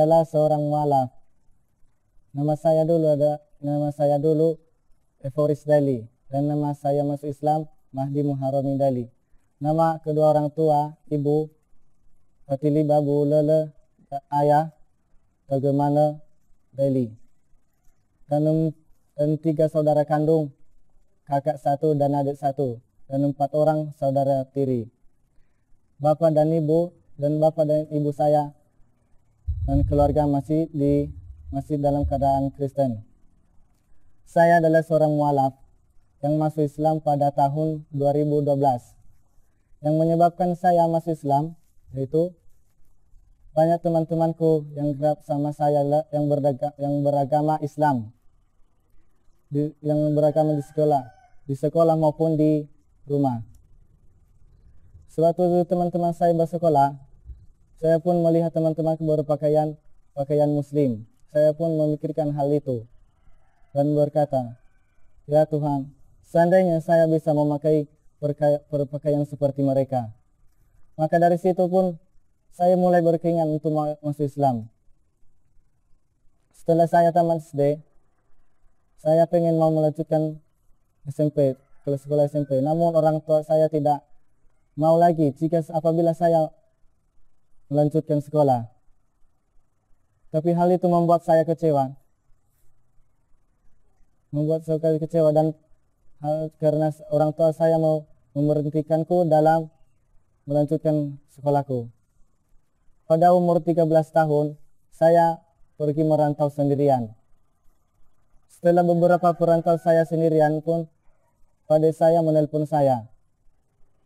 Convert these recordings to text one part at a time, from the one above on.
adalah seorang mualaf. Nama saya dulu Eforis Dali, dan nama saya masuk Islam Mahdi Muharrami Dali. Nama kedua orang tua, ibu Fatili Babu Lele, ayah bagaimana Dali. Dan 3 saudara kandung, kakak 1 dan adik 1, dan 4 orang saudara tiri. Bapak dan ibu saya dan keluarga masih dalam keadaan Kristen. Saya adalah seorang mualaf yang masuk Islam pada tahun 2012. Yang menyebabkan saya masuk Islam yaitu banyak teman-temanku yang kerap sama saya yang beragama Islam, yang beragama di sekolah maupun di rumah. Sewaktu teman-teman saya bersekolah, saya pun melihat teman-temanku berpakaian Muslim. Saya pun memikirkan hal itu dan berkata, ya Tuhan, seandainya saya bisa memakai berpakaian seperti mereka. Maka dari situ pun saya mulai berkeinginan untuk masuk Islam. Setelah saya tamat SD, saya pengen mau melanjutkan SMP, ke sekolah SMP. Namun orang tua saya tidak mau lagi apabila saya melanjutkan sekolah. Tapi hal itu membuat saya kecewa. Dan karena orang tua saya mau memberhentikanku dalam melanjutkan sekolahku. Pada umur 13 tahun, saya pergi merantau sendirian. Setelah beberapa perantau saya sendirian pun, pada saya menelpon saya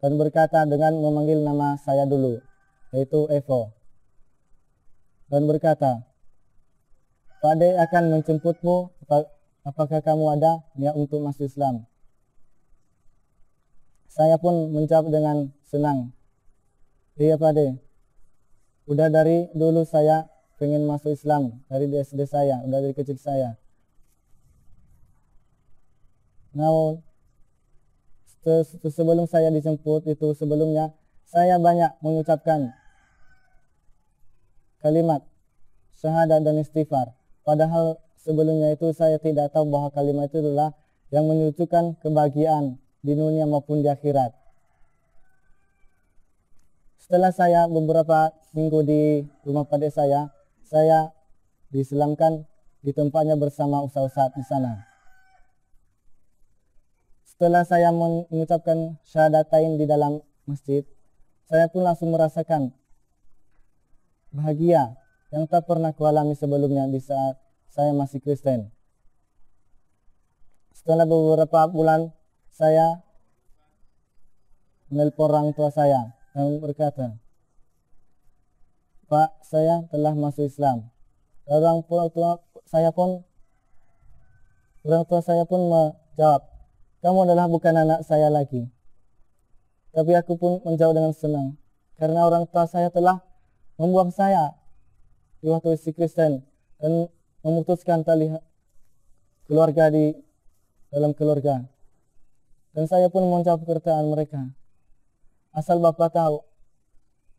dan berkata dengan memanggil nama saya dulu, yaitu Evo, dan berkata, Pade akan menjemputmu, apakah kamu ada niat untuk masuk Islam? Saya pun menjawab dengan senang, iya Pade, udah dari dulu saya pengen masuk Islam, dari SD saya, udah dari kecil saya. Namun sebelum saya dijemput itu sebelumnya saya banyak mengucapkan kalimat syahadat dan istighfar. Padahal sebelumnya itu saya tidak tahu bahwa kalimat itu adalah yang menunjukkan kebahagiaan di dunia maupun di akhirat. Setelah saya beberapa minggu di rumah padik saya diislamkan di tempatnya bersama ustaz-ustaz di sana. Setelah saya mengucapkan syahadatain di dalam masjid, saya pun langsung merasakan bahagia yang tak pernah kualami sebelumnya di saat saya masih Kristen. Setelah beberapa bulan, saya menelpon orang tua saya dan berkata, Pak, saya telah masuk Islam. Orang tua saya pun menjawab, kamu adalah bukan anak saya lagi. Tapi aku pun menjawab dengan senang, karena orang tua saya telah membuang saya di waktu si Kristen dan memutuskan tali keluarga di dalam keluarga. Dan saya pun menjawab pertanyaan mereka. Asal Bapak tahu,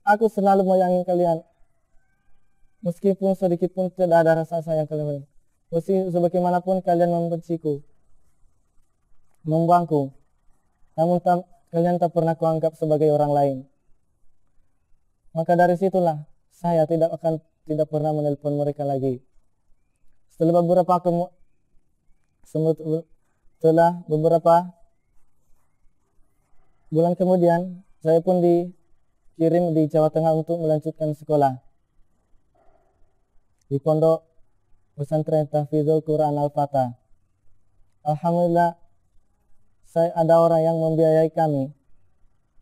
aku selalu menyayangi kalian. Meskipun sedikit pun tidak ada rasa sayang kalian. Meski sebagaimanapun kalian membenciku, membuangku, namun kalian tak pernah kuanggap sebagai orang lain. Maka dari situlah saya tidak pernah menelpon mereka lagi. Setelah beberapa bulan kemudian, saya pun dikirim di Jawa Tengah untuk melanjutkan sekolah di Pondok Pesantren Tahfidzul Quran Al-Fatah. Alhamdulillah, ada orang yang membiayai kami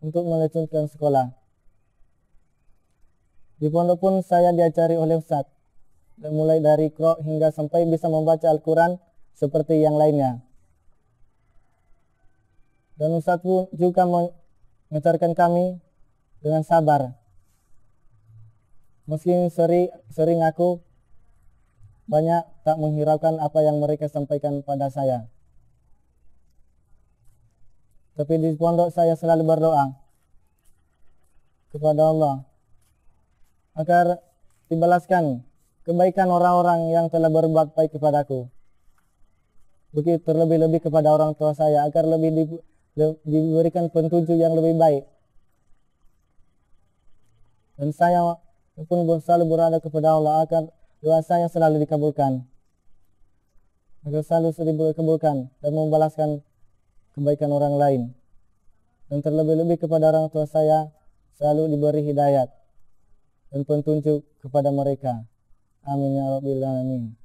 untuk melanjutkan sekolah. Di pondok pun saya diajari oleh Ustaz, mulai dari Qira hingga sampai bisa membaca Al-Quran seperti yang lainnya. Dan Ustaz pun juga mengajarkan kami dengan sabar. Meski sering aku banyak tak menghiraukan apa yang mereka sampaikan pada saya. Tapi di pondok saya selalu berdoa kepada Allah agar dibalaskan kebaikan orang-orang yang telah berbuat baik kepadaku. Begitu terlebih-lebih kepada orang tua saya, agar lebih diberikan petunjuk yang lebih baik. Dan saya pun selalu berada kepada Allah agar doa saya selalu dikabulkan. Agar selalu dikabulkan dan membalaskan kebaikan orang lain. Dan terlebih-lebih kepada orang tua saya selalu diberi hidayat dan petunjuk kepada mereka. Amin ya rabbil alamin.